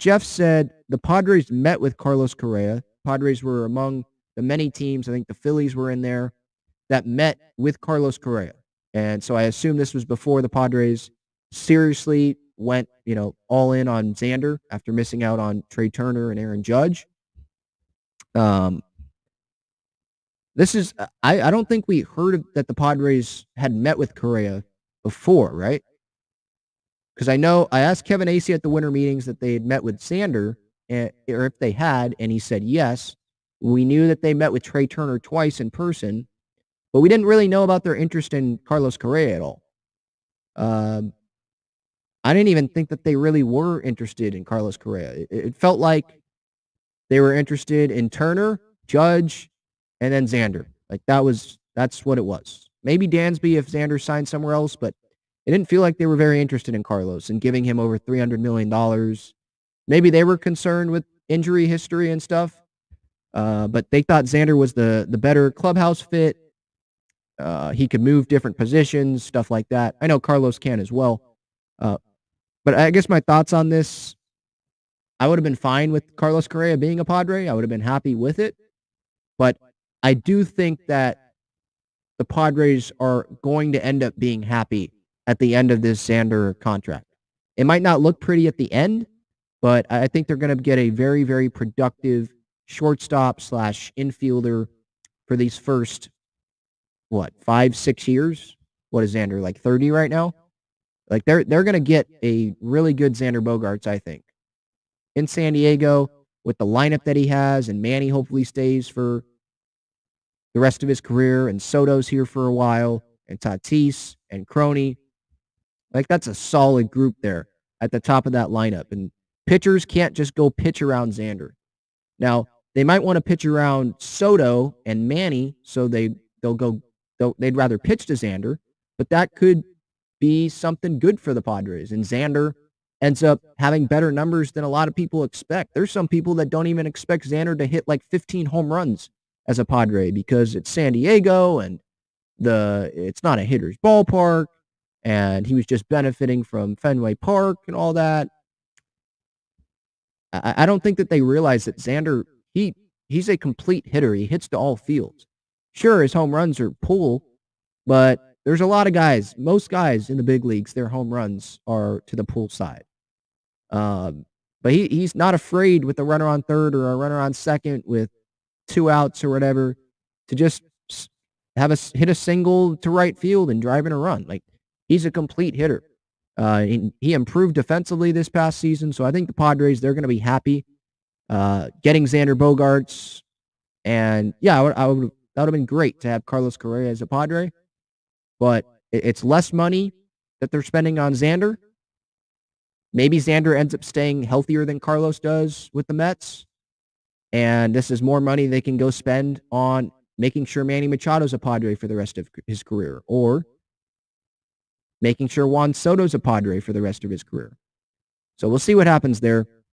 Jeff said the Padres met with Carlos Correa. Padres were among the many teams, I think the Phillies were in there, that met with Carlos Correa. And so I assume this was before the Padres seriously went, all in on Xander after missing out on Trey Turner and Aaron Judge. This is, I don't think we heard that the Padres had met with Correa before, right? Because I asked Kevin Acee at the winter meetings that they had met with Xander, or if they had, and he said yes. We knew that they met with Trey Turner twice in person, but we didn't really know about their interest in Carlos Correa at all. I didn't even think that they really were interested in Carlos Correa. It felt like they were interested in Turner, Judge, and then Xander. Like that's what it was. Maybe Dansby if Xander signed somewhere else, but it didn't feel like they were very interested in Carlos and giving him over $300 million. Maybe they were concerned with injury history and stuff, but they thought Xander was the better clubhouse fit. He could move different positions, stuff like that. I know Carlos can as well. But I guess my thoughts on this, I would have been fine with Carlos Correa being a Padre. I would have been happy with it. But I do think that the Padres are going to end up being happy at the end of this Xander contract. It might not look pretty at the end, but I think they're going to get a very, very productive shortstop / infielder for these first, 5-6 years? What is Xander, like 30 right now? Like they're going to get a really good Xander Bogaerts, I think, in San Diego with the lineup that he has, and Manny hopefully stays for the rest of his career, and Soto's here for a while, and Tatis and Crony. Like that's a solid group there at the top of that lineup, and pitchers can't just go pitch around Xander. Now they might want to pitch around Soto and Manny, so they'd rather pitch to Xander, but that could be something good for the Padres. And Xander ends up having better numbers than a lot of people expect. There's some people that don't even expect Xander to hit like 15 home runs as a Padre because it's San Diego and it's not a hitter's ballpark, and he was just benefiting from Fenway Park and all that. I don't think that they realize that Xander, he's a complete hitter. He hits to all fields. Sure, his home runs are pull, but there's a lot of guys, most guys in the big leagues, their home runs are to the pull side. But he's not afraid with a runner on third or a runner on second with 2 outs or whatever to just hit a single to right field and drive in a run. Like he's a complete hitter. He improved defensively this past season, so I think the Padres, they're going to be happy getting Xander Bogaerts. And yeah, that would have been great to have Carlos Correa as a Padre. But it's less money that they're spending on Xander. Maybe Xander ends up staying healthier than Carlos does with the Mets. And this is more money they can go spend on making sure Manny Machado's a Padre for the rest of his career, or making sure Juan Soto's a Padre for the rest of his career. So we'll see what happens there.